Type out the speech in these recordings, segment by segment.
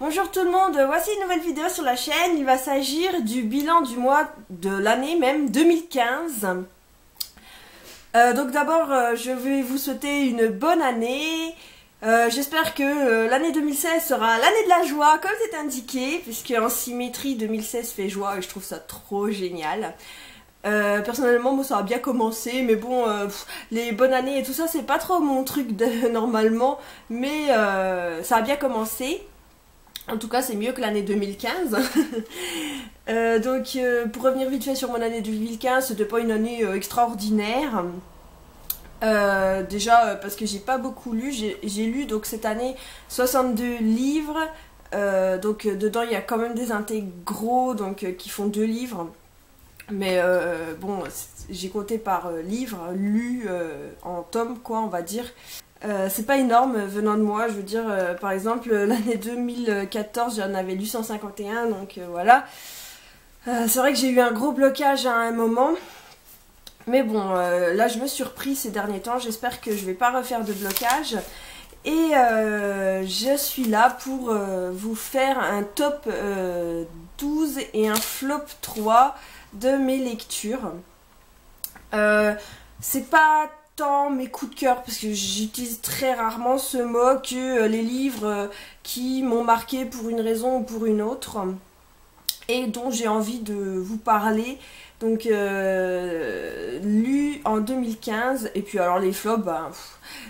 Bonjour tout le monde, voici une nouvelle vidéo sur la chaîne. Il va s'agir du bilan du mois de l'année même 2015. Donc d'abord, je vais vous souhaiter une bonne année. J'espère que l'année 2016 sera l'année de la joie, comme c'est indiqué, puisque en symétrie 2016 fait joie et je trouve ça trop génial. Personnellement, moi ça a bien commencé, mais bon, les bonnes années et tout ça, c'est pas trop mon truc normalement, mais ça a bien commencé. En tout cas, c'est mieux que l'année 2015. Pour revenir vite fait sur mon année 2015, c'était pas une année extraordinaire. Déjà parce que j'ai pas beaucoup lu, j'ai lu donc cette année 62 livres. Dedans il y a quand même des intégraux qui font 2 livres. Mais bon, j'ai compté par livre, lu en tome quoi, on va dire. C'est pas énorme venant de moi, je veux dire, par exemple l'année 2014 j'en avais lu 151, donc voilà. C'est vrai que j'ai eu un gros blocage à un moment, mais bon, là je me suis repris ces derniers temps, j'espère que je vais pas refaire de blocage. Et je suis là pour vous faire un top 12 et un flop 3 de mes lectures. C'est pas mes coups de cœur, parce que j'utilise très rarement ce mot, que les livres qui m'ont marqué pour une raison ou pour une autre et dont j'ai envie de vous parler, donc lu en 2015. Et puis alors les flops, ben,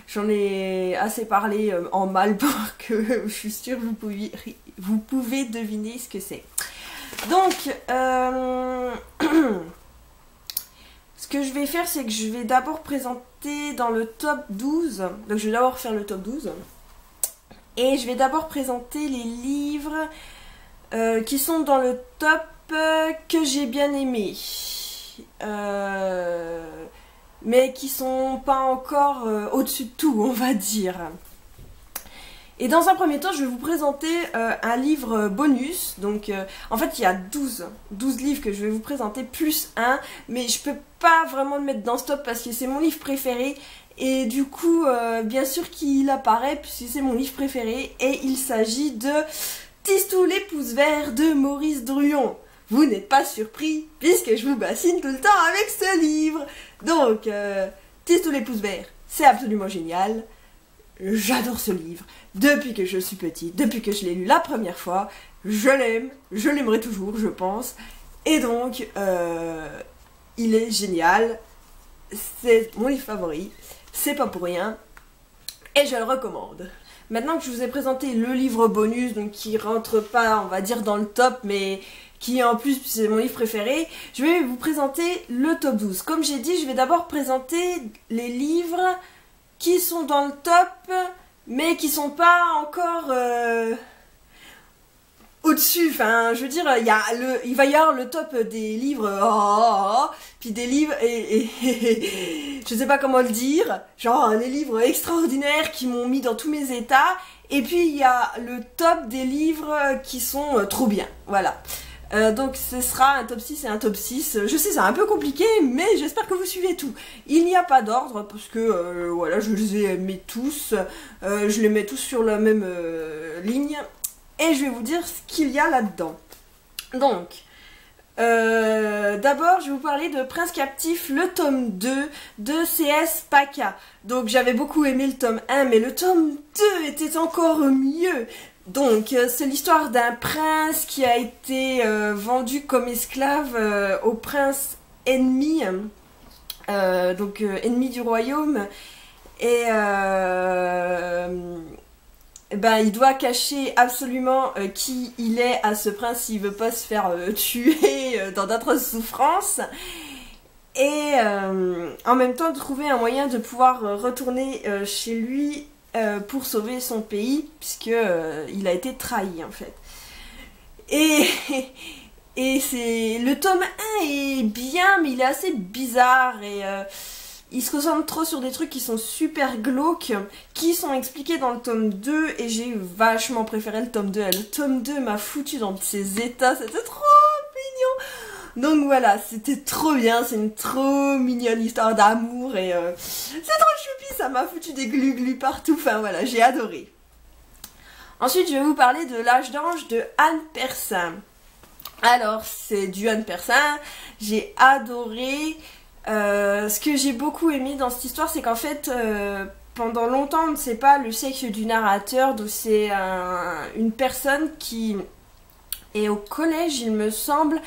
j'en ai assez parlé en mal pour que je suis sûre que vous pouvez deviner ce que c'est. Donc ce que je vais faire, c'est que je vais d'abord présenter dans le top 12. Donc je vais d'abord faire le top 12. Et je vais d'abord présenter les livres qui sont dans le top que j'ai bien aimé. Mais qui sont pas encore au-dessus de tout, on va dire. Et dans un premier temps, je vais vous présenter un livre bonus. Donc, en fait, il y a 12 livres que je vais vous présenter, plus un. Mais je peux pas vraiment le mettre dans ce top parce que c'est mon livre préféré. Et du coup, bien sûr qu'il apparaît puisque c'est mon livre préféré. Et il s'agit de Tistou les pouces verts de Maurice Druon. Vous n'êtes pas surpris puisque je vous bassine tout le temps avec ce livre. Donc, Tistou les pouces verts, c'est absolument génial. J'adore ce livre. Depuis que je suis petite, depuis que je l'ai lu la première fois, je l'aime, je l'aimerai toujours, je pense. Et donc, il est génial. C'est mon livre favori. C'est pas pour rien. Et je le recommande. Maintenant que je vous ai présenté le livre bonus, donc qui rentre pas, on va dire, dans le top, mais qui en plus c'est mon livre préféré, je vais vous présenter le top 12. Comme j'ai dit, je vais d'abord présenter les livres qui sont dans le top, mais qui sont pas encore au-dessus. Enfin, je veux dire, il va y avoir le top des livres, puis des livres, je sais pas comment le dire, genre les livres extraordinaires qui m'ont mis dans tous mes états, et puis il y a le top des livres qui sont trop bien, voilà. Donc ce sera un top 6 et un top 6. Je sais, c'est un peu compliqué, mais j'espère que vous suivez tout. Il n'y a pas d'ordre, parce que voilà, je les mets tous. Je les mets tous sur la même ligne. Et je vais vous dire ce qu'il y a là-dedans. Donc, d'abord, je vais vous parler de Prince Captif, le tome 2 de C.S. Paca. Donc j'avais beaucoup aimé le tome 1, mais le tome 2 était encore mieux. Donc, c'est l'histoire d'un prince qui a été vendu comme esclave au prince ennemi, ennemi du royaume, et il doit cacher absolument qui il est à ce prince s'il veut pas se faire tuer dans d'atroces souffrances, et en même temps trouver un moyen de pouvoir retourner chez lui pour sauver son pays, puisque il a été trahi en fait. Et c'est le tome 1 est bien, mais il est assez bizarre, et il se concentre trop sur des trucs qui sont super glauques, qui sont expliqués dans le tome 2, et j'ai vachement préféré le tome 2. Le tome 2 m'a foutu dans ses états, c'était trop mignon. Donc voilà, c'était trop bien, c'est une trop mignonne histoire d'amour, et c'est trop choupi, ça m'a foutu des glu-glu partout, enfin voilà, j'ai adoré. Ensuite, je vais vous parler de L'Âge d'Ange de Anne Persin. Alors, c'est du Anne Persin, j'ai adoré. Ce que j'ai beaucoup aimé dans cette histoire, c'est qu'en fait, pendant longtemps, on ne sait pas le sexe du narrateur, donc c'est une personne qui est au collège, il me semble,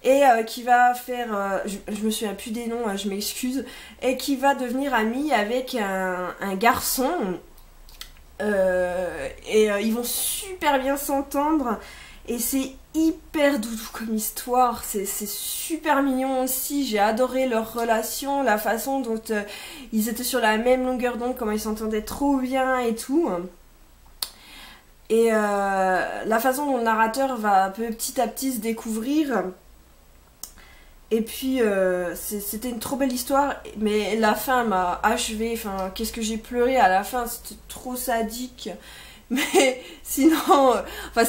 et qui va faire, je me souviens plus des noms, je m'excuse, et qui va devenir amie avec un garçon, ils vont super bien s'entendre, et c'est hyper doudou comme histoire, c'est super mignon aussi, j'ai adoré leur relation, la façon dont ils étaient sur la même longueur d'onde, comment ils s'entendaient trop bien et tout. Et la façon dont le narrateur va petit à petit se découvrir. Et puis c'était une trop belle histoire, mais la fin m'a achevée, enfin qu'est-ce que j'ai pleuré à la fin, c'était trop sadique. Mais sinon, enfin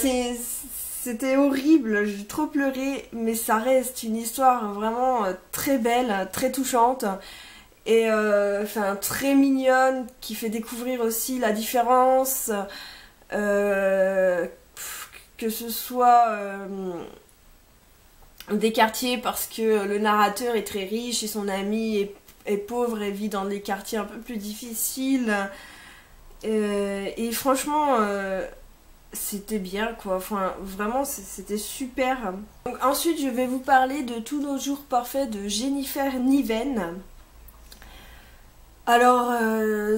c'était horrible, j'ai trop pleuré, mais ça reste une histoire vraiment très belle, très touchante. Et enfin très mignonne, qui fait découvrir aussi la différence. Que ce soit des quartiers parce que le narrateur est très riche et son ami est pauvre et vit dans des quartiers un peu plus difficiles. Et franchement, c'était bien quoi, enfin vraiment c'était super. Donc, ensuite je vais vous parler de Tous nos jours parfaits de Jennifer Niven. Alors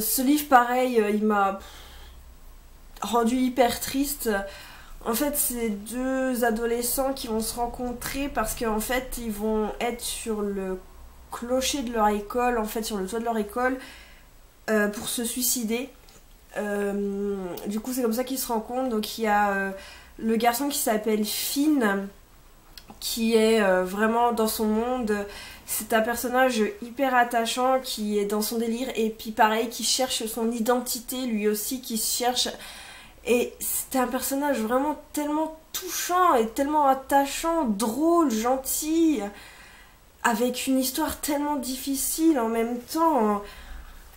ce livre pareil, il m'a rendu hyper triste. En fait, c'est deux adolescents qui vont se rencontrer parce qu'en fait, ils vont être sur le clocher de leur école, en fait, sur le toit de leur école, pour se suicider. Du coup, c'est comme ça qu'ils se rencontrent. Donc, il y a le garçon qui s'appelle Finn, qui est vraiment dans son monde. C'est un personnage hyper attachant qui est dans son délire. Et puis, pareil, qui cherche son identité, lui aussi, qui se cherche. Et c'était un personnage vraiment tellement touchant et tellement attachant, drôle, gentil, avec une histoire tellement difficile en même temps.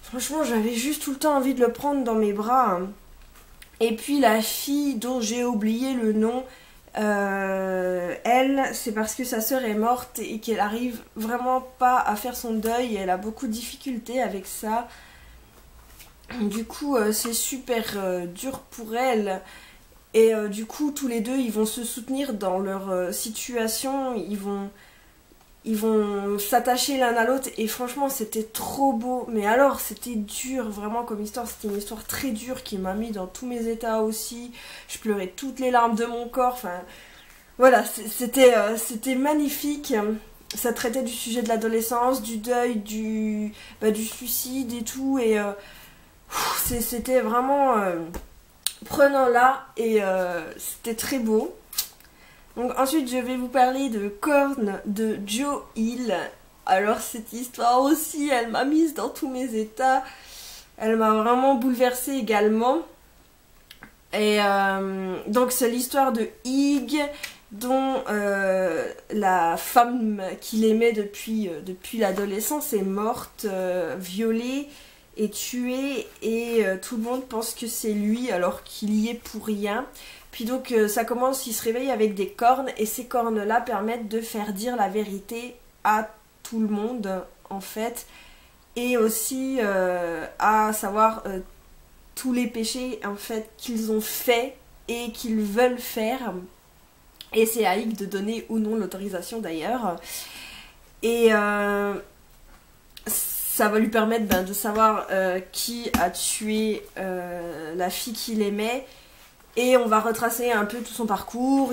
Franchement, j'avais juste tout le temps envie de le prendre dans mes bras. Et puis la fille dont j'ai oublié le nom, elle, c'est parce que sa sœur est morte et qu'elle arrive vraiment pas à faire son deuil. Elle a beaucoup de difficultés avec ça. Du coup, c'est super dur pour elle. Et du coup, tous les deux, ils vont se soutenir dans leur situation. Ils vont s'attacher l'un à l'autre. Et franchement, c'était trop beau. Mais alors, c'était dur, vraiment, comme histoire. C'était une histoire très dure qui m'a mis dans tous mes états aussi. Je pleurais toutes les larmes de mon corps. Enfin, voilà, c'était magnifique. Ça traitait du sujet de l'adolescence, du deuil, du suicide et tout. Et c'était vraiment prenant là et c'était très beau. Donc ensuite je vais vous parler de Corne de Joe Hill. Alors cette histoire aussi, elle m'a mise dans tous mes états. Elle m'a vraiment bouleversée également. Et donc c'est l'histoire de Hig, dont la femme qu'il aimait depuis l'adolescence est morte, violée est tué et tout le monde pense que c'est lui alors qu'il y est pour rien. Puis donc ça commence, il se réveille avec des cornes et ces cornes là permettent de faire dire la vérité à tout le monde en fait, et aussi à savoir tous les péchés en fait qu'ils ont fait et qu'ils veulent faire, et c'est à Hick de donner ou non l'autorisation d'ailleurs. Et ça va lui permettre de savoir qui a tué la fille qu'il aimait. Et on va retracer un peu tout son parcours.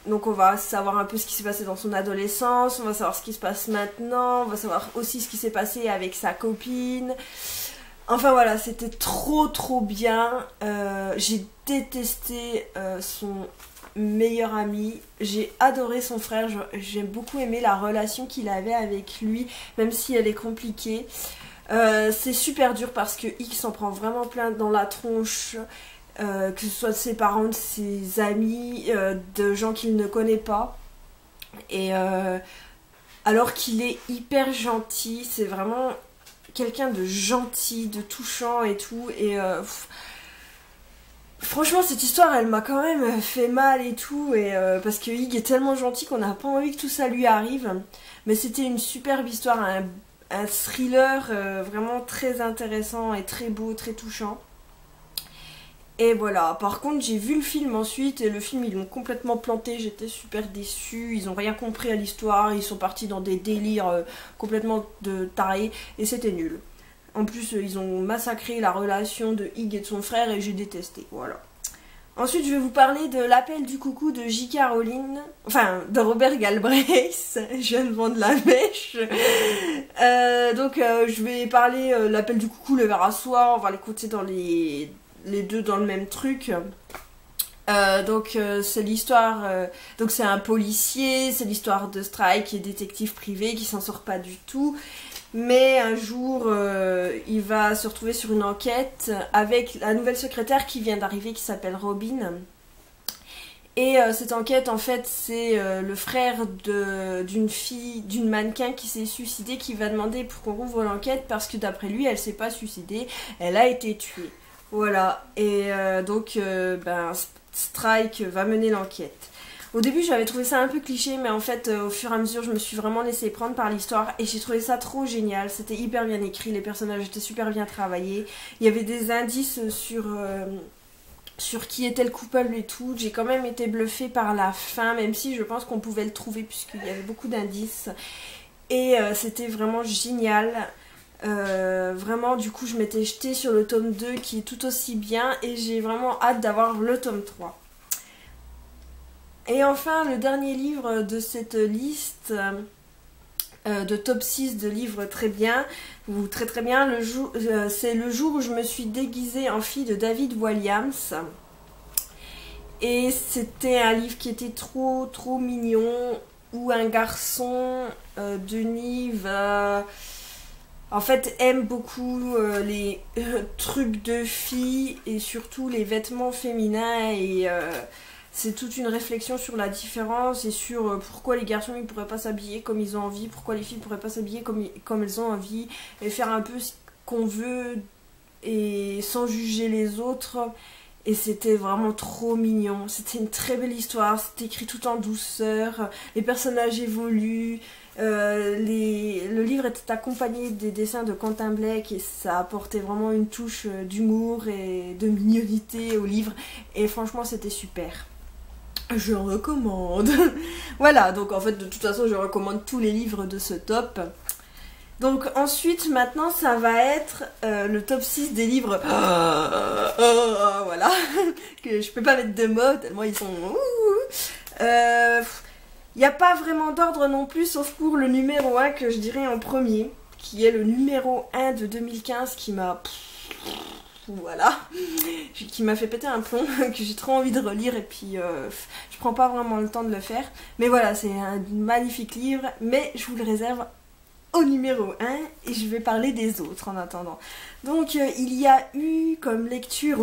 Donc on va savoir un peu ce qui s'est passé dans son adolescence. On va savoir ce qui se passe maintenant. On va savoir aussi ce qui s'est passé avec sa copine. Enfin voilà, c'était trop bien. J'ai détesté son meilleur ami. J'ai adoré son frère. J'ai beaucoup aimé la relation qu'il avait avec lui, même si elle est compliquée. C'est super dur parce que X s'en prend vraiment plein dans la tronche. Que ce soit de ses parents, de ses amis, de gens qu'il ne connaît pas. Et alors qu'il est hyper gentil, c'est vraiment quelqu'un de gentil, de touchant et tout. Et franchement, cette histoire, elle m'a quand même fait mal et tout, et parce que Hig est tellement gentil qu'on n'a pas envie que tout ça lui arrive. Mais c'était une superbe histoire, un thriller vraiment très intéressant et très beau, très touchant. Et voilà, par contre j'ai vu le film ensuite et le film ils l'ont complètement planté, j'étais super déçue, ils ont rien compris à l'histoire, ils sont partis dans des délires complètement de tarés et c'était nul. En plus ils ont massacré la relation de Hig et de son frère et j'ai détesté, voilà. Ensuite je vais vous parler de L'appel du coucou de J.K. Rowling, enfin de Robert Galbraith, je viens de vendre la mèche. Je vais parler L'appel du coucou, Le ver à soie, on va les compter dans les deux dans le même truc. C'est l'histoire, donc c'est un policier, c'est l'histoire de Strike qui est détective privé qui s'en sort pas du tout, mais un jour il va se retrouver sur une enquête avec la nouvelle secrétaire qui vient d'arriver qui s'appelle Robin. Et cette enquête, en fait, c'est le frère d'une fille, d'une mannequin qui s'est suicidée, qui va demander pour qu'on rouvre l'enquête parce que d'après lui, elle s'est pas suicidée, elle a été tuée. Voilà, et Strike va mener l'enquête. Au début j'avais trouvé ça un peu cliché, mais en fait au fur et à mesure je me suis vraiment laissée prendre par l'histoire et j'ai trouvé ça trop génial, c'était hyper bien écrit, les personnages étaient super bien travaillés, il y avait des indices sur qui était le coupable et tout, j'ai quand même été bluffée par la fin, même si je pense qu'on pouvait le trouver puisqu'il y avait beaucoup d'indices et c'était vraiment génial. Vraiment du coup je m'étais jetée sur le tome 2 qui est tout aussi bien et j'ai vraiment hâte d'avoir le tome 3. Et enfin le dernier livre de cette liste de top 6 de livres très bien, ou très bien, c'est Le jour où je me suis déguisée en fille de David Walliams. Et c'était un livre qui était trop mignon, où un garçon, Denis, en fait aime beaucoup les trucs de filles et surtout les vêtements féminins et c'est toute une réflexion sur la différence et sur pourquoi les garçons ils pourraient pas s'habiller comme ils ont envie, pourquoi les filles pourraient pas s'habiller comme elles ont envie et faire un peu ce qu'on veut et sans juger les autres. Et c'était vraiment trop mignon, c'était une très belle histoire, c'était écrit tout en douceur, les personnages évoluent, le livre était accompagné des dessins de Quentin Blake et ça apportait vraiment une touche d'humour et de mignonité au livre et franchement c'était super. Je recommande. Voilà, donc en fait de toute façon je recommande tous les livres de ce top. Donc ensuite, maintenant, ça va être le top 6 des livres. Voilà. Que je peux pas mettre de mots, tellement ils sont... Il n'y a pas vraiment d'ordre non plus, sauf pour le numéro 1 que je dirais en premier, qui est le numéro 1 de 2015 qui m'a... Voilà. Qui m'a fait péter un plomb, que j'ai trop envie de relire et puis je prends pas vraiment le temps de le faire. Mais voilà, c'est un magnifique livre, mais je vous le réserve au numéro 1 et je vais parler des autres en attendant. Donc il y a eu comme lecture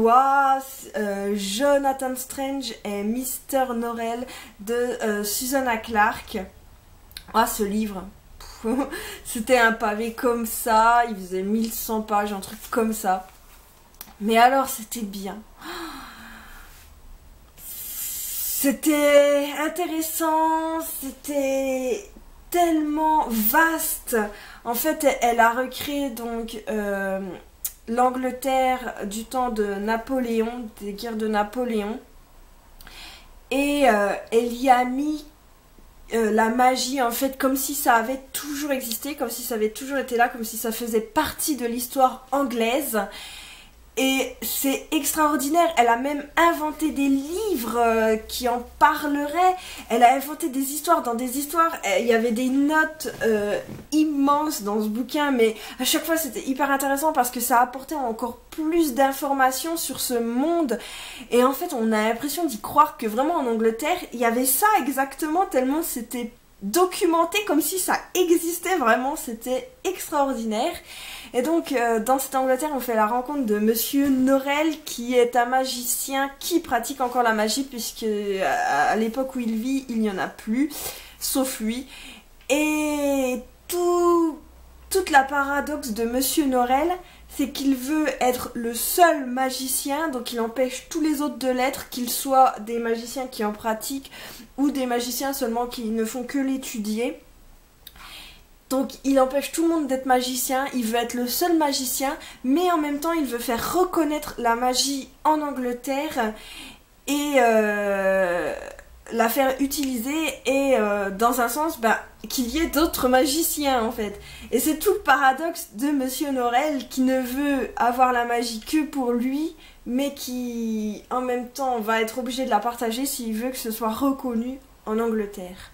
Jonathan Strange et Mr. Norrell de Susanna Clarke. Ce livre, c'était un pavé comme ça, il faisait 1100 pages, un truc comme ça. Mais alors c'était bien. C'était intéressant, c'était tellement vaste. En fait, elle a recréé donc l'Angleterre du temps de Napoléon, des guerres de Napoléon. Et elle y a mis la magie en fait comme si ça avait toujours existé, comme si ça avait toujours été là, comme si ça faisait partie de l'histoire anglaise. Et c'est extraordinaire, elle a même inventé des livres qui en parleraient, elle a inventé des histoires dans des histoires, il y avait des notes immenses dans ce bouquin, mais à chaque fois c'était hyper intéressant parce que ça apportait encore plus d'informations sur ce monde, et en fait on a l'impression d'y croire que vraiment en Angleterre, il y avait ça exactement, tellement c'était documenté comme si ça existait vraiment, c'était extraordinaire. Et donc dans cette Angleterre on fait la rencontre de Monsieur Norrell qui est un magicien qui pratique encore la magie puisque à l'époque où il vit il n'y en a plus sauf lui, et tout toute la paradoxe de Monsieur Norrell, c'est qu'il veut être le seul magicien, donc il empêche tous les autres de l'être, qu'ils soient des magiciens qui en pratiquent ou des magiciens seulement qui ne font que l'étudier. Donc il empêche tout le monde d'être magicien, il veut être le seul magicien, mais en même temps il veut faire reconnaître la magie en Angleterre et la faire utiliser et dans un sens qu'il y ait d'autres magiciens en fait. Et c'est tout le paradoxe de Monsieur Norrell qui ne veut avoir la magie que pour lui, mais qui en même temps va être obligé de la partager s'il veut que ce soit reconnu en Angleterre.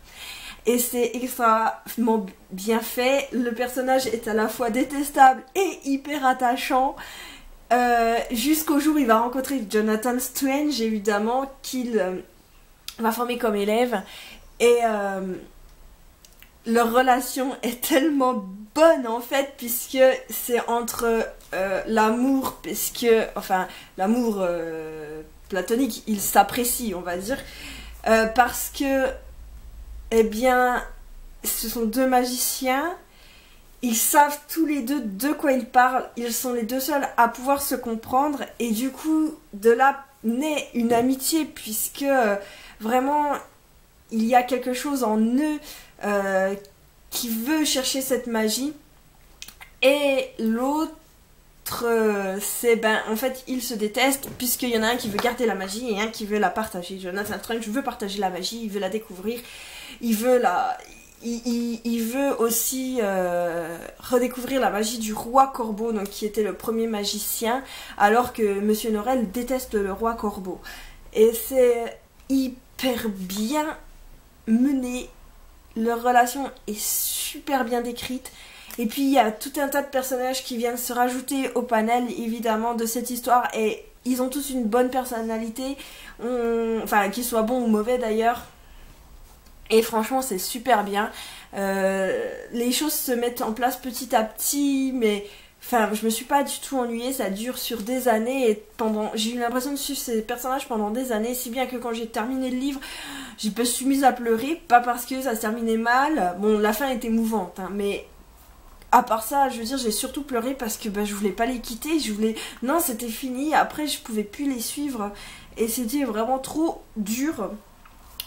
Et c'est extrêmement bien fait, le personnage est à la fois détestable et hyper attachant, jusqu'au jour où il va rencontrer Jonathan Strange, évidemment, qu'il va former comme élève, et leur relation est tellement bonne en fait, puisque c'est entre l'amour, l'amour platonique, ils s'apprécient, on va dire, parce que eh bien, ce sont deux magiciens, ils savent tous les deux de quoi ils parlent, ils sont les deux seuls à pouvoir se comprendre, et du coup, de là naît une amitié, puisque vraiment, il y a quelque chose en eux qui veut chercher cette magie, et l'autre, c'est en fait ils se détestent puisqu'il y en a un qui veut garder la magie et un qui veut la partager. Jonathan Strange veut partager la magie, il veut la découvrir, il veut aussi redécouvrir la magie du roi Corbeau, donc qui était le premier magicien, alors que Monsieur Norrell déteste le roi Corbeau. Et c'est hyper bien mené, leur relation est super bien décrite. Et puis il y a tout un tas de personnages qui viennent se rajouter au panel évidemment de cette histoire, et ils ont tous une bonne personnalité, enfin qu'ils soient bons ou mauvais d'ailleurs, et franchement c'est super bien. Les choses se mettent en place petit à petit, mais enfin je me suis pas du tout ennuyée, ça dure sur des années, et j'ai eu l'impression de suivre ces personnages pendant des années, si bien que quand j'ai terminé le livre, je me suis mise à pleurer, pas parce que ça se terminait mal, bon la fin est émouvante, hein, mais à part ça, je veux dire, j'ai surtout pleuré parce que je voulais pas les quitter, non, c'était fini, après je pouvais plus les suivre, et c'était vraiment trop dur.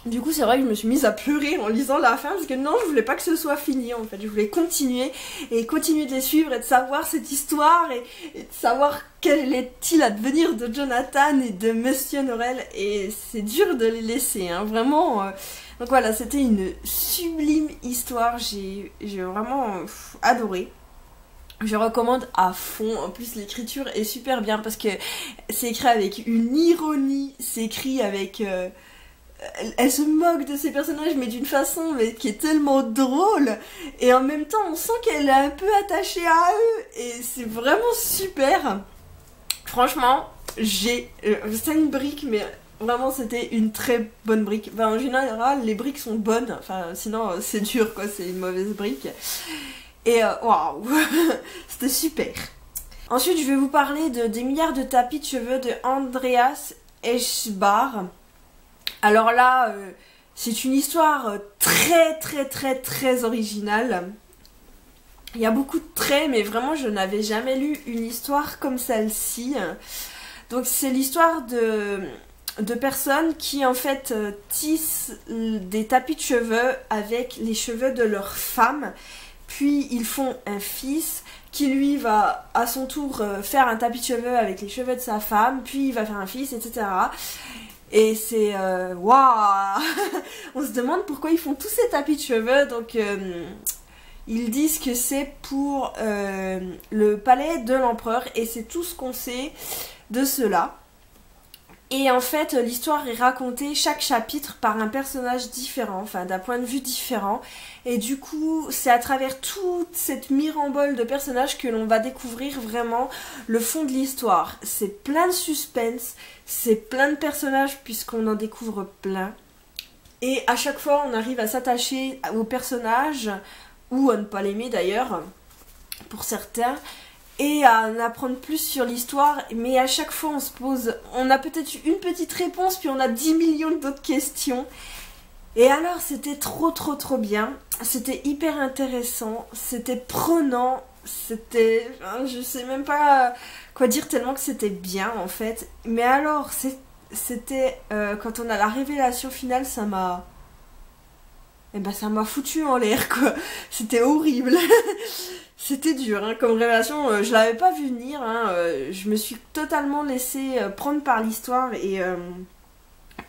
Du coup, c'est vrai que je me suis mise à pleurer en lisant la fin, parce que non, je voulais pas que ce soit fini, en fait, je voulais continuer de les suivre, et de savoir cette histoire, et de savoir quel est-il advenir de Jonathan et de Monsieur Norrell, et c'est dur de les laisser, hein, vraiment... Donc voilà, c'était une sublime histoire, j'ai vraiment adoré. Je recommande à fond, en plus l'écriture est super bien parce que c'est écrit avec une ironie, c'est écrit avec... elle se moque de ses personnages mais d'une façon qui est tellement drôle, et en même temps on sent qu'elle est un peu attachée à eux, et c'est vraiment super. Franchement, c'est une brique, mais... Vraiment, c'était une très bonne brique. En général, les briques sont bonnes. Enfin, sinon, c'est dur, quoi. C'est une mauvaise brique. Et waouh, c'était super. Ensuite, je vais vous parler de Des milliards de tapis de cheveux de Andreas Eschbar. Alors là, c'est une histoire très, très, très, très originale. Il y a beaucoup de traits, mais vraiment, je n'avais jamais lu une histoire comme celle-ci. Donc, c'est l'histoire de personnes qui en fait tissent des tapis de cheveux avec les cheveux de leur femme, puis ils font un fils qui lui va à son tour faire un tapis de cheveux avec les cheveux de sa femme, puis il va faire un fils, etc. Et c'est waouh. On se demande pourquoi ils font tous ces tapis de cheveux. Donc ils disent que c'est pour le palais de l'empereur, et c'est tout ce qu'on sait de cela. Et en fait, l'histoire est racontée, chaque chapitre, par un personnage différent, enfin d'un point de vue différent. Et du coup, c'est à travers toute cette mirambole de personnages que l'on va découvrir vraiment le fond de l'histoire. C'est plein de suspense, c'est plein de personnages puisqu'on en découvre plein. Et à chaque fois, on arrive à s'attacher aux personnages, ou à ne pas l'aimer d'ailleurs, pour certains. Et à en apprendre plus sur l'histoire, mais à chaque fois on a peut-être une petite réponse, puis on a 10 millions d'autres questions. Et alors c'était trop bien, c'était hyper intéressant, c'était prenant, c'était... je sais même pas quoi dire tellement que c'était bien en fait. Mais alors c'était... quand on a la révélation finale, ça m'a... Eh ben ça m'a foutu en l'air quoi, c'était horrible. C'était dur hein, comme révélation, je l'avais pas vu venir, hein, je me suis totalement laissée prendre par l'histoire et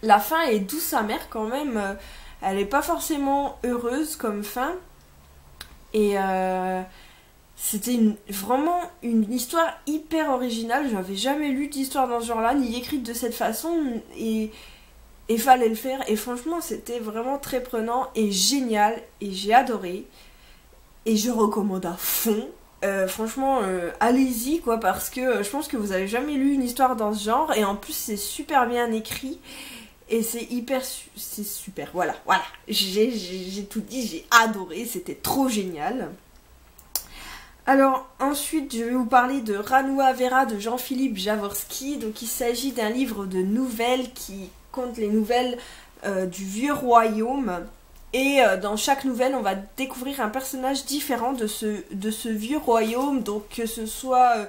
la fin est douce amère quand même, elle est pas forcément heureuse comme fin et c'était vraiment une histoire hyper originale, j'avais jamais lu d'histoire dans ce genre là, ni écrite de cette façon et fallait le faire et franchement c'était vraiment très prenant et génial et j'ai adoré. Et je recommande à fond. Franchement, allez-y quoi, parce que je pense que vous avez jamais lu une histoire dans ce genre. Et en plus, c'est super bien écrit. Et c'est c'est super. Voilà. J'ai tout dit, j'ai adoré. C'était trop génial. Alors, ensuite, je vais vous parler de Ranua Vera de Jean-Philippe Jaworski. Donc, il s'agit d'un livre de nouvelles qui compte les nouvelles du Vieux Royaume. Et dans chaque nouvelle, on va découvrir un personnage différent de ce vieux royaume. Donc que ce soit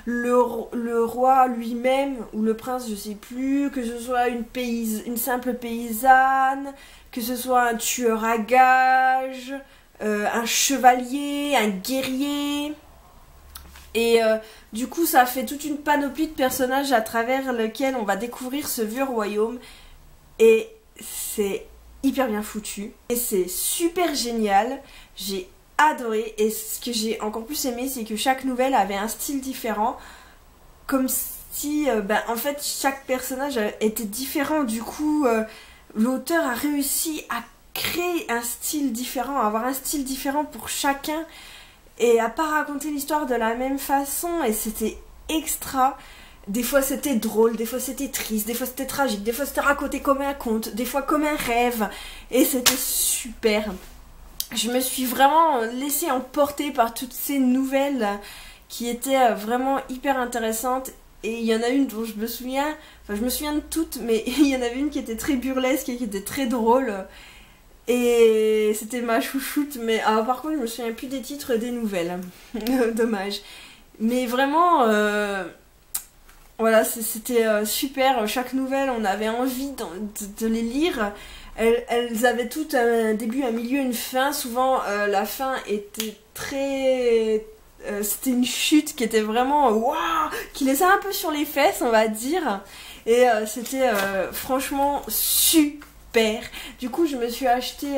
le roi lui-même ou le prince, je sais plus. Que ce soit une simple paysanne. Que ce soit un tueur à gages. Un chevalier, un guerrier. Et du coup, ça fait toute une panoplie de personnages à travers lequel on va découvrir ce vieux royaume. Et c'est hyper bien foutu et c'est super génial, j'ai adoré et ce que j'ai encore plus aimé c'est que chaque nouvelle avait un style différent comme si en fait chaque personnage était différent, du coup l'auteur a réussi à créer un style différent, à avoir un style différent pour chacun et à pas raconter l'histoire de la même façon et c'était extra. Des fois c'était drôle, des fois c'était triste, des fois c'était tragique, des fois c'était raconté comme un conte, des fois comme un rêve. Et c'était super. Je me suis vraiment laissée emporter par toutes ces nouvelles qui étaient vraiment hyper intéressantes. Et il y en a une dont je me souviens, enfin je me souviens de toutes, mais il y en avait une qui était très burlesque et qui était très drôle. Et c'était ma chouchoute, mais par contre je me souviens plus des titres des nouvelles. Dommage. Mais vraiment... voilà, c'était super. Chaque nouvelle, on avait envie de les lire. Elles avaient toutes un début, un milieu, une fin. Souvent, la fin était très... c'était une chute qui était vraiment... Waouh, qui laissait un peu sur les fesses, on va dire. Et c'était franchement super. Du coup, je me suis acheté...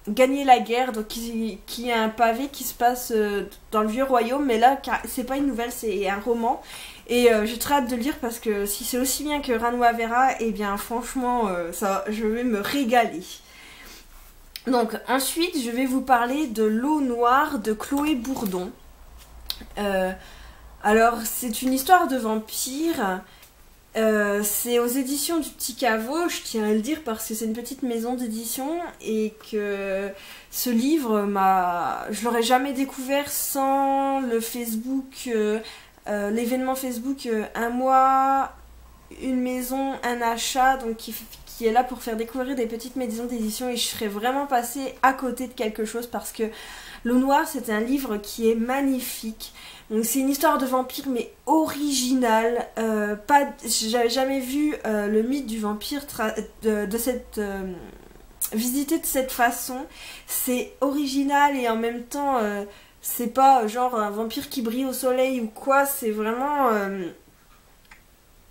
Gagner la guerre, donc qui est un pavé qui se passe dans le vieux royaume, mais là c'est pas une nouvelle, c'est un roman et j'ai très hâte de le lire parce que si c'est aussi bien que Ranua Vera, et bien franchement ça, je vais me régaler. Donc ensuite je vais vous parler de L'eau noire de Chloé Bourdon. Alors c'est une histoire de vampire. C'est aux éditions du Petit Caveau, je tiens à le dire parce que c'est une petite maison d'édition et que ce livre je l'aurais jamais découvert sans le Facebook, l'événement Facebook un mois, une maison, un achat, donc qui est là pour faire découvrir des petites maisons d'édition et je serais vraiment passée à côté de quelque chose parce que L'eau noire c'est un livre qui est magnifique. Donc c'est une histoire de vampire mais originale, j'avais jamais vu le mythe du vampire visité de cette façon. C'est original et en même temps c'est pas genre un vampire qui brille au soleil ou quoi, c'est vraiment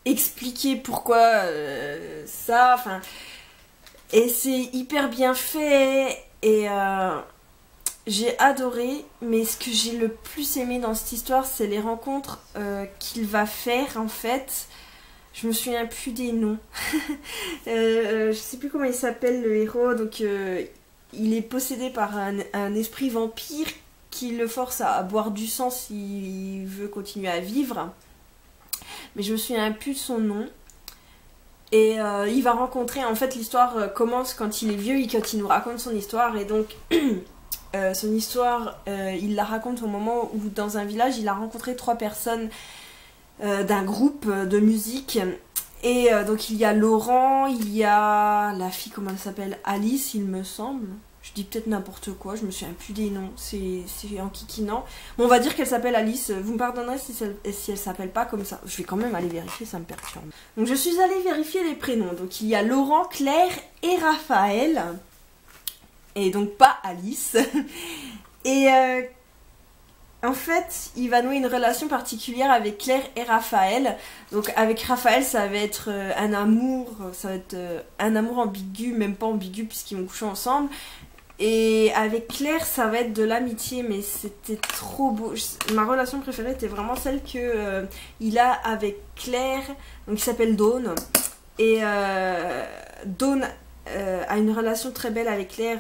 expliquer pourquoi ça, enfin, et c'est hyper bien fait et j'ai adoré, mais ce que j'ai le plus aimé dans cette histoire, c'est les rencontres qu'il va faire en fait. Je me souviens plus des noms. Je sais plus comment il s'appelle le héros. Donc il est possédé par un esprit vampire qui le force à boire du sang s'il veut continuer à vivre. Mais je me souviens plus de son nom. Et il va rencontrer, en fait l'histoire commence quand il est vieux et quand il nous raconte son histoire. Et donc... son histoire, il la raconte au moment où dans un village il a rencontré 3 personnes d'un groupe de musique Et donc il y a Laurent, il y a la fille, comment elle s'appelle, Alice il me semble. Je dis peut-être n'importe quoi, je me souviens plus des noms, c'est en kikinant. Bon, on va dire qu'elle s'appelle Alice, vous me pardonnerez si elle s'appelle pas comme ça. Je vais quand même aller vérifier, ça me perturbe. Donc je suis allée vérifier les prénoms. Donc il y a Laurent, Claire et Raphaël. Et donc pas Alice. Et en fait, il va nouer une relation particulière avec Claire et Raphaël. Donc avec Raphaël, ça va être un amour, un amour ambigu, même pas ambigu puisqu'ils vont coucher ensemble. Et avec Claire, ça va être de l'amitié, mais c'était trop beau. Ma relation préférée était vraiment celle que il a avec Claire, donc il s'appelle Dawn. Et Dawn a une relation très belle avec Claire.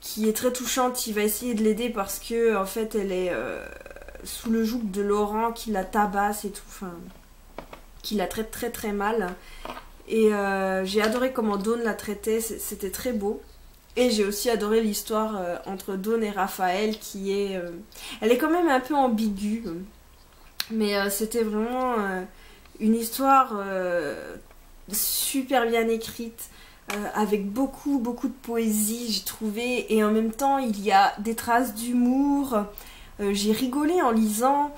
Qui est très touchante. Il va essayer de l'aider parce que en fait elle est sous le joug de Laurent qui la tabasse et tout, enfin qui la traite très très mal. Et j'ai adoré comment Dawn la traitait, c'était très beau. Et j'ai aussi adoré l'histoire entre Dawn et Raphaël qui est elle est quand même un peu ambiguë, mais c'était vraiment une histoire super bien écrite. Avec beaucoup de poésie, j'ai trouvé, et en même temps il y a des traces d'humour. J'ai rigolé en lisant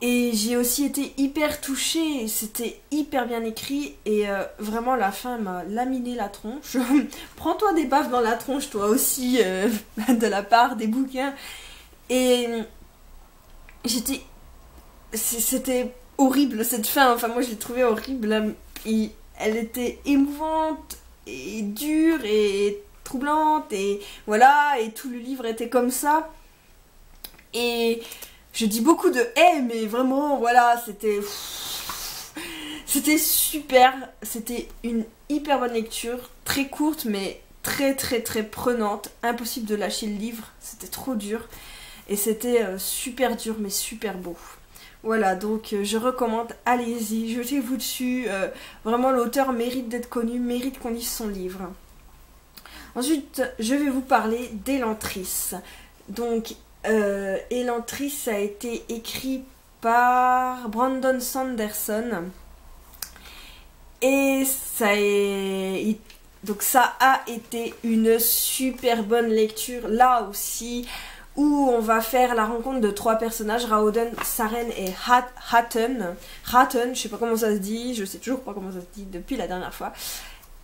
et j'ai aussi été hyper touchée, c'était hyper bien écrit et vraiment la fin m'a laminé la tronche. Prends-toi des baffes dans la tronche toi aussi de la part des bouquins. Et c'était horrible cette fin, enfin moi je l'ai trouvée horrible, et elle était émouvante et dure et troublante et voilà, et tout le livre était comme ça. Et je dis beaucoup de mais vraiment voilà, c'était super, c'était une hyper bonne lecture, très courte mais très prenante, impossible de lâcher le livre, c'était trop dur et c'était super dur mais super beau. Voilà, donc je recommande, allez-y, jetez-vous dessus. Vraiment, l'auteur mérite d'être connu, mérite qu'on lise son livre. Ensuite, je vais vous parler d'Elantris. Donc, Elantris a été écrit par Brandon Sanderson. Et donc ça a été une super bonne lecture, là aussi, où on va faire la rencontre de 3 personnages, Raoden, Saren et Hatton. Hatton, je sais pas comment ça se dit, je sais toujours pas comment ça se dit depuis la dernière fois.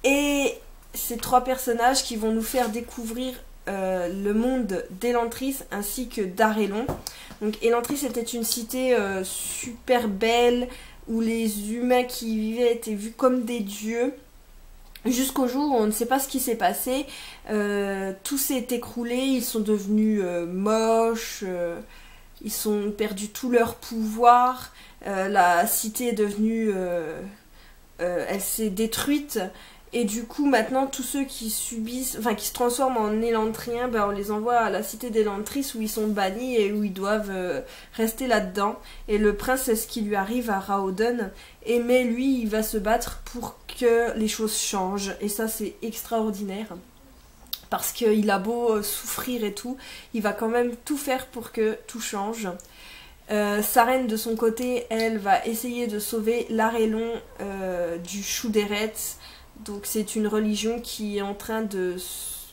Et ces 3 personnages qui vont nous faire découvrir le monde d'Elantris ainsi que d'Arelon. Donc Elantris était une cité super belle, où les humains qui y vivaient étaient vus comme des dieux. Jusqu'au jour où on ne sait pas ce qui s'est passé, tout s'est écroulé, ils sont devenus moches, ils ont perdu tout leur pouvoir, la cité est devenue, elle s'est détruite, et du coup maintenant tous ceux qui subissent, enfin qui se transforment en élantriens, ben, on les envoie à la cité d'Elantris où ils sont bannis et où ils doivent rester là-dedans. Et le prince, c'est ce qui lui arrive à Raoden, mais lui il va se battre pour que les choses changent, et ça c'est extraordinaire parce qu'il a beau souffrir et tout, il va quand même tout faire pour que tout change. Saren de son côté, elle va essayer de sauver l'Arelon du Chouderet. Donc c'est une religion qui est en train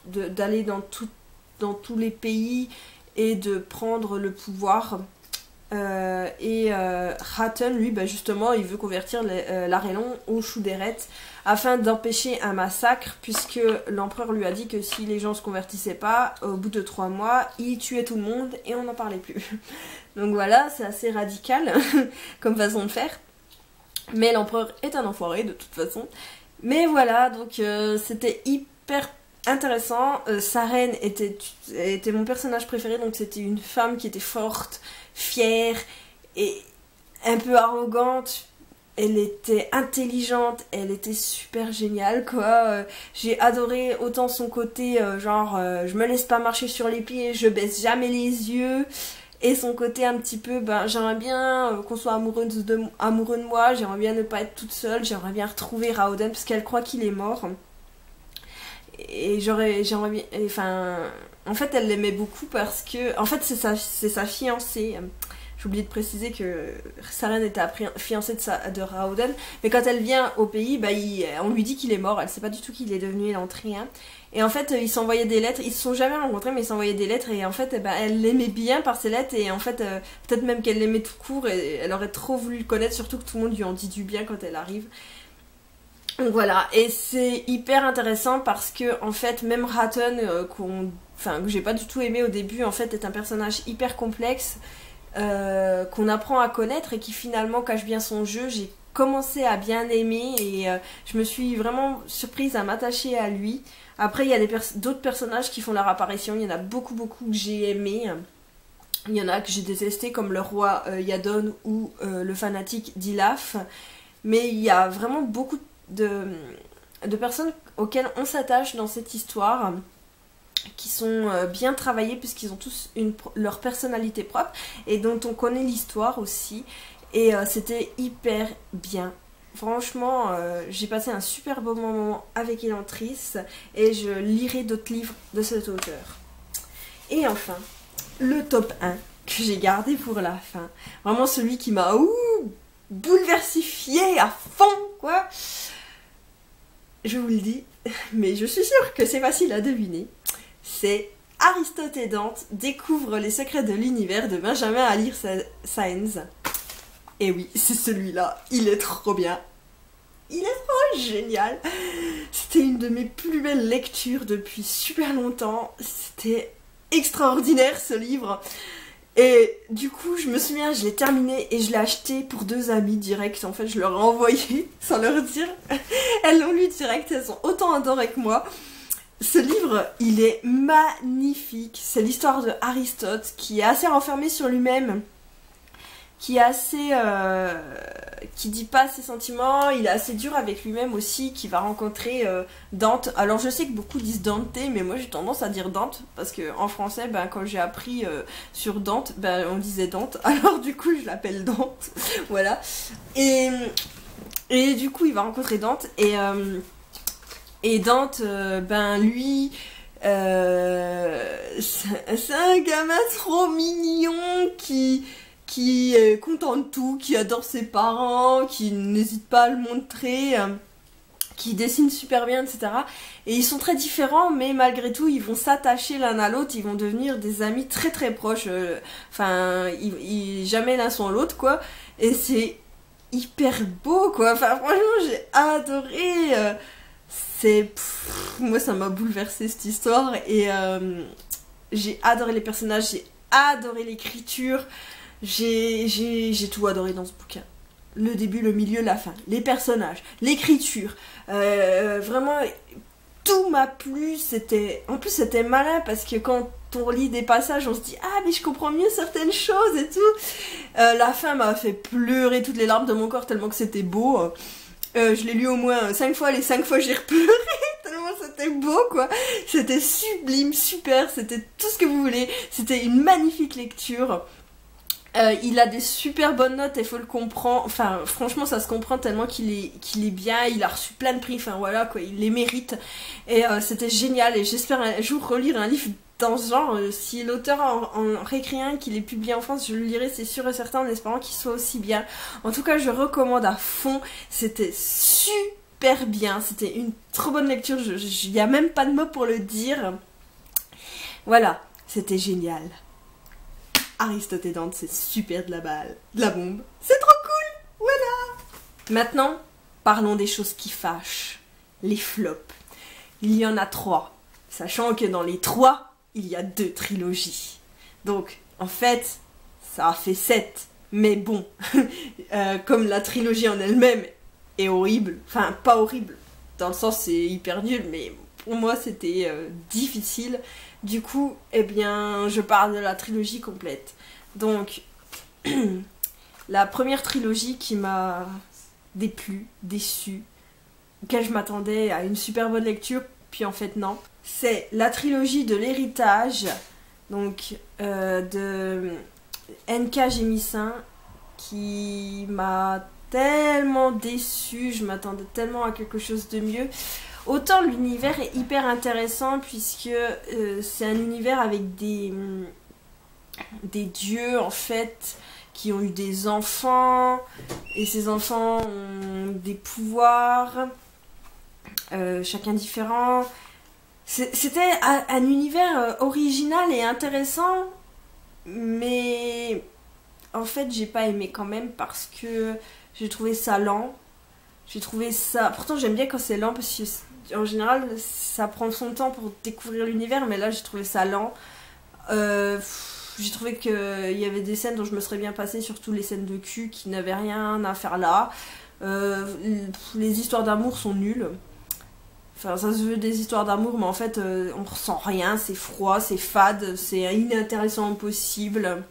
d'aller dans tous les pays et de prendre le pouvoir. Hatton, lui, bah justement, il veut convertir l'Arelon au Chouderet afin d'empêcher un massacre, puisque l'empereur lui a dit que si les gens ne se convertissaient pas, au bout de 3 mois, il tuait tout le monde et on n'en parlait plus. Donc voilà, c'est assez radical comme façon de faire. Mais l'empereur est un enfoiré de toute façon. Mais voilà, donc c'était hyper intéressant. Saren était mon personnage préféré, donc c'était une femme qui était forte, fière et un peu arrogante. Elle était intelligente, elle était super géniale quoi. J'ai adoré autant son côté je me laisse pas marcher sur les pieds, je baisse jamais les yeux. Et son côté un petit peu, ben, j'aimerais bien qu'on soit amoureux de moi, j'aimerais bien ne pas être toute seule, j'aimerais bien retrouver Raoden parce qu'elle croit qu'il est mort. Et j'aimerais bien, enfin, en fait elle l'aimait beaucoup parce que, en fait c'est sa fiancée. J'ai oublié de préciser que Salin était fiancée de Raoden, mais quand elle vient au pays, bah, on lui dit qu'il est mort, elle sait pas du tout qu'il est devenu Elantrien. Et en fait, ils s'envoyaient des lettres, ils se sont jamais rencontrés, mais ils s'envoyaient des lettres, et en fait, eh ben, elle l'aimait bien par ses lettres, et en fait, peut-être même qu'elle l'aimait tout court, et elle aurait trop voulu le connaître, surtout que tout le monde lui en dit du bien quand elle arrive. Donc voilà, et c'est hyper intéressant parce que, en fait, même Ratton, que j'ai pas du tout aimé au début, en fait, est un personnage hyper complexe, qu'on apprend à connaître, et qui finalement cache bien son jeu. J'ai commencé à bien aimer, et je me suis vraiment surprise à m'attacher à lui. Après, il y a d'autres personnages qui font leur apparition. Il y en a beaucoup que j'ai aimé. Il y en a que j'ai détesté, comme le roi Yadon ou le fanatique d'Ilaf. Mais il y a vraiment beaucoup de personnes auxquelles on s'attache dans cette histoire, qui sont bien travaillées, puisqu'ils ont tous leur personnalité propre, et dont on connaît l'histoire aussi. Et c'était hyper bien. Franchement, j'ai passé un super beau moment avec Elantris, et je lirai d'autres livres de cet auteur. Et enfin, le top 1 que j'ai gardé pour la fin. Vraiment celui qui m'a bouleversifié à fond, quoi. Je vous le dis, mais je suis sûre que c'est facile à deviner. C'est Aristote et Dante découvrent les secrets de l'univers de Benjamin Alire Sáenz. Et oui, c'est celui-là, il est trop bien. Il est trop génial. C'était une de mes plus belles lectures depuis super longtemps. C'était extraordinaire ce livre. Et du coup, je me souviens, je l'ai terminé et je l'ai acheté pour 2 amies direct. En fait, je leur ai envoyé sans leur dire. Elles l'ont lu direct, elles sont autant adorées que moi. Ce livre, il est magnifique. C'est l'histoire de Aristote qui est assez renfermé sur lui-même, qui est assez... qui dit pas ses sentiments, il est assez dur avec lui-même aussi, qui va rencontrer Dante. Alors je sais que beaucoup disent Dante, mais moi j'ai tendance à dire Dante, parce que en français, ben, quand j'ai appris sur Dante, ben, on disait Dante, alors du coup je l'appelle Dante, voilà. Et du coup il va rencontrer Dante, et Dante, ben lui... c'est un gamin trop mignon qui est content de tout, qui adore ses parents, qui n'hésite pas à le montrer, qui dessine super bien, etc. Et ils sont très différents, mais malgré tout, ils vont s'attacher l'un à l'autre, ils vont devenir des amis très très proches. Enfin, jamais l'un sans l'autre, quoi. Et c'est hyper beau, quoi. Enfin, franchement, j'ai adoré. Moi, ça m'a bouleversé cette histoire. Et j'ai adoré les personnages, j'ai adoré l'écriture. J'ai tout adoré dans ce bouquin. Le début, le milieu, la fin. Les personnages, l'écriture. Vraiment, tout m'a plu. En plus, c'était malin parce que quand on lit des passages, on se dit « Ah, mais je comprends mieux certaines choses et tout. » La fin m'a fait pleurer toutes les larmes de mon corps tellement que c'était beau. Je l'ai lu au moins 5 fois. Les 5 fois, j'ai repleuré tellement c'était beau, quoi. C'était sublime, super. C'était tout ce que vous voulez. C'était une magnifique lecture. Il a des super bonnes notes, il faut le comprendre. Enfin, franchement, ça se comprend tellement qu'il est bien. Il a reçu plein de prix, enfin voilà, quoi, il les mérite. Et c'était génial. Et j'espère un jour relire un livre dans ce genre. Si l'auteur en réécrit un, qu'il est publié en France, je le lirai, c'est sûr et certain, en espérant qu'il soit aussi bien. En tout cas, je recommande à fond. C'était super bien. C'était une trop bonne lecture. Il n'y a même pas de mots pour le dire. Voilà, c'était génial. Aristote et Dante, c'est super de la bombe. C'est trop cool, voilà. Maintenant, parlons des choses qui fâchent. Les flops. Il y en a 3. Sachant que dans les 3, il y a 2 trilogies. Donc, en fait, ça a fait 7. Mais bon, comme la trilogie en elle-même est horrible. Enfin, pas horrible. Dans le sens, c'est hyper nul, mais pour moi, c'était difficile. Du coup, eh bien, je parle de la trilogie complète. Donc, la première trilogie qui m'a déplu, déçue, auquel je m'attendais à une super bonne lecture, puis en fait non, c'est la trilogie de l'héritage, donc de N.K. Jemisin, qui m'a tellement déçue, je m'attendais tellement à quelque chose de mieux. Autant l'univers est hyper intéressant puisque c'est un univers avec des dieux en fait qui ont eu des enfants, et ces enfants ont des pouvoirs, chacun différent. C'était un univers original et intéressant, mais en fait j'ai pas aimé quand même parce que j'ai trouvé ça lent. J'ai trouvé ça... Pourtant j'aime bien quand c'est lent parce que en général ça prend son temps pour découvrir l'univers, mais là j'ai trouvé ça lent. J'ai trouvé qu'il y avait des scènes dont je me serais bien passée, surtout les scènes de cul qui n'avaient rien à faire là. Les histoires d'amour sont nulles. Enfin, ça se veut des histoires d'amour, mais en fait, on ressent rien, c'est froid, c'est fade, c'est inintéressant au possible.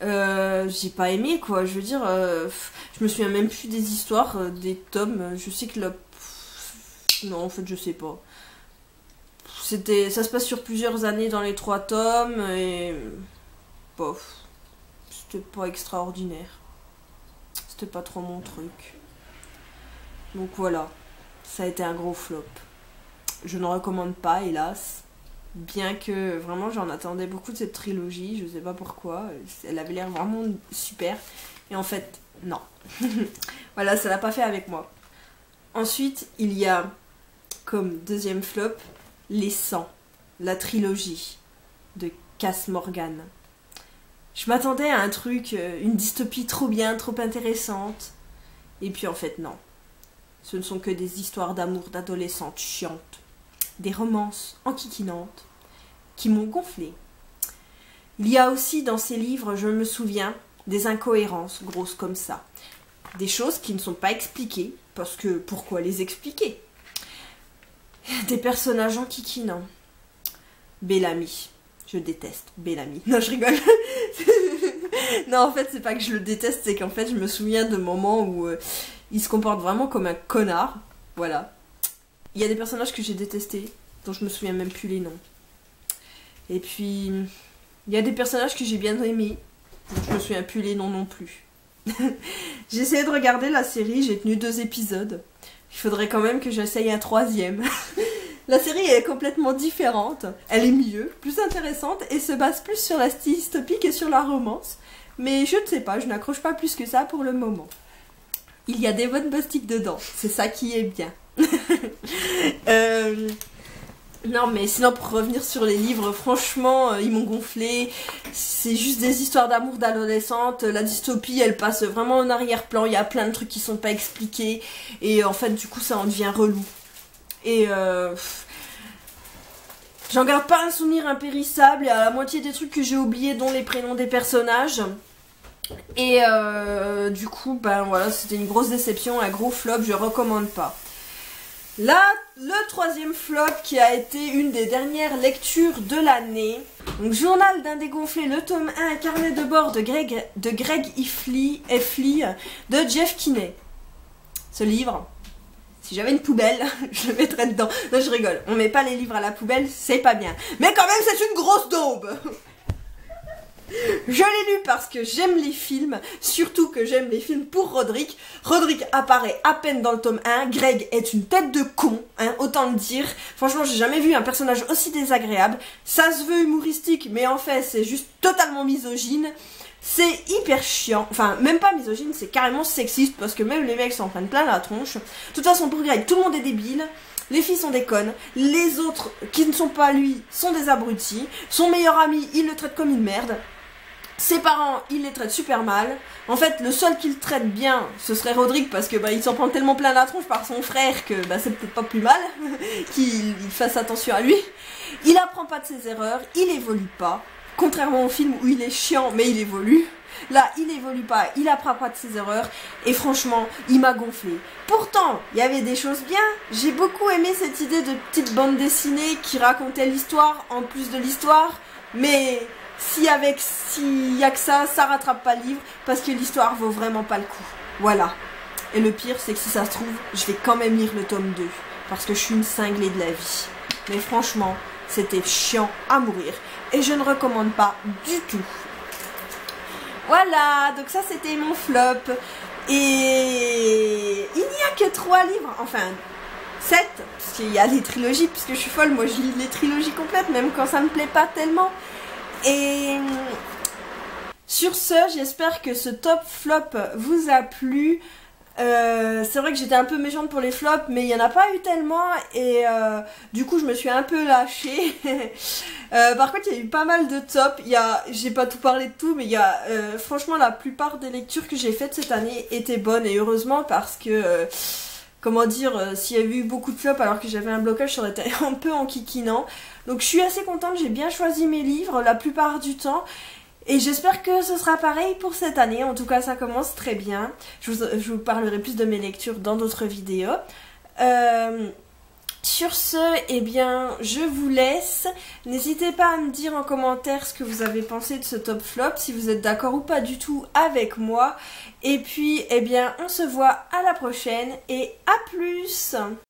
J'ai pas aimé, quoi. Je veux dire, je me souviens même plus des histoires, des tomes. Je sais que là... Non, en fait, je sais pas. Ça se passe sur plusieurs années dans les 3 tomes, et... Bof. C'était pas extraordinaire. C'était pas trop mon truc. Donc voilà. Ça a été un gros flop. Je ne recommande pas, hélas. Bien que vraiment j'en attendais beaucoup de cette trilogie, je sais pas pourquoi. Elle avait l'air vraiment super. Et en fait, non. Voilà, ça l'a pas fait avec moi. Ensuite, il y a comme deuxième flop, Les 100, la trilogie de Cass Morgan. Je m'attendais à un truc, une dystopie trop bien, trop intéressante. Et puis en fait, non. Ce ne sont que des histoires d'amour d'adolescentes chiantes, des romances enquiquinantes qui m'ont gonflé. Il y a aussi dans ces livres, je me souviens, des incohérences grosses comme ça. Des choses qui ne sont pas expliquées, parce que pourquoi les expliquer? Des personnages enquiquinants. Bellamy. Je déteste Bellamy. Non, je rigole. Non, en fait, c'est pas que je le déteste, c'est qu'en fait, je me souviens de moments où... il se comporte vraiment comme un connard, voilà. Il y a des personnages que j'ai détestés, dont je me souviens même plus les noms. Et puis, il y a des personnages que j'ai bien aimés, dont je me souviens plus les noms non plus. J'ai essayé de regarder la série, j'ai tenu 2 épisodes. Il faudrait quand même que j'essaye un 3e. La série est complètement différente, elle est mieux, plus intéressante, et se base plus sur la stylistique et sur la romance. Mais je ne sais pas, je n'accroche pas plus que ça pour le moment. Il y a des bonnes bostiques dedans, c'est ça qui est bien. Non, mais sinon, pour revenir sur les livres, franchement, ils m'ont gonflé. C'est juste des histoires d'amour d'adolescentes. La dystopie, elle passe vraiment en arrière-plan. Il y a plein de trucs qui sont pas expliqués. Et en fait, du coup, ça en devient relou. Et j'en garde pas un souvenir impérissable. Il y a la moitié des trucs que j'ai oubliés, dont les prénoms des personnages. Et du coup, ben voilà, c'était une grosse déception, un gros flop, je recommande pas. Là, le 3e flop qui a été une des dernières lectures de l'année. Donc, Journal d'un dégonflé, le tome 1, carnet de bord de Greg Heffley, de Jeff Kinney. Ce livre, si j'avais une poubelle, je le mettrais dedans. Non, je rigole, on met pas les livres à la poubelle, c'est pas bien. Mais quand même, c'est une grosse daube. Je l'ai lu parce que j'aime les films, surtout que j'aime les films pour Roderick. Roderick apparaît à peine dans le tome 1, Greg est une tête de con, hein, autant le dire. Franchement, j'ai jamais vu un personnage aussi désagréable. Ça se veut humoristique, mais en fait, c'est juste totalement misogyne. C'est hyper chiant, enfin, même pas misogyne, c'est carrément sexiste, parce que même les mecs s'en prennent plein la tronche. De toute façon, pour Greg, tout le monde est débile. Les filles sont des connes, les autres qui ne sont pas lui sont des abrutis. Son meilleur ami, il le traite comme une merde. Ses parents, il les traite super mal. En fait, le seul qu'il traite bien, ce serait Roderick, parce que bah, il s'en prend tellement plein la tronche par son frère que bah, c'est peut-être pas plus mal qu'il fasse attention à lui. Il apprend pas de ses erreurs, il évolue pas. Contrairement au film où il est chiant, mais il évolue. Là, il évolue pas, il apprend pas de ses erreurs. Et franchement, il m'a gonflé. Pourtant, il y avait des choses bien. J'ai beaucoup aimé cette idée de petite bande dessinée qui racontait l'histoire en plus de l'histoire. Mais... s'il y a que ça rattrape pas le livre parce que l'histoire vaut vraiment pas le coup. Voilà. Et le pire, c'est que si ça se trouve, je vais quand même lire le tome 2 parce que je suis une cinglée de la vie. Mais franchement, c'était chiant à mourir et je ne recommande pas du tout. Voilà, donc ça c'était mon flop. Et il n'y a que 3 livres, enfin 7, parce qu'il y a les trilogies, puisque je suis folle, moi je lis les trilogies complètes, même quand ça me plaît pas tellement. Et Sur ce, j'espère que ce top flop vous a plu. C'est vrai que j'étais un peu méchante pour les flops, mais il n'y en a pas eu tellement et du coup je me suis un peu lâchée. Par contre il y a eu pas mal de tops, j'ai pas tout parlé de tout, mais franchement la plupart des lectures que j'ai faites cette année étaient bonnes et heureusement parce que comment dire, s'il y avait eu beaucoup de flops alors que j'avais un blocage, ça aurait été un peu enquiquinant. Donc je suis assez contente, j'ai bien choisi mes livres la plupart du temps. Et j'espère que ce sera pareil pour cette année, en tout cas ça commence très bien. Je vous parlerai plus de mes lectures dans d'autres vidéos. Sur ce, eh bien, je vous laisse. N'hésitez pas à me dire en commentaire ce que vous avez pensé de ce top flop, si vous êtes d'accord ou pas du tout avec moi. Et puis, eh bien, on se voit à la prochaine et à plus!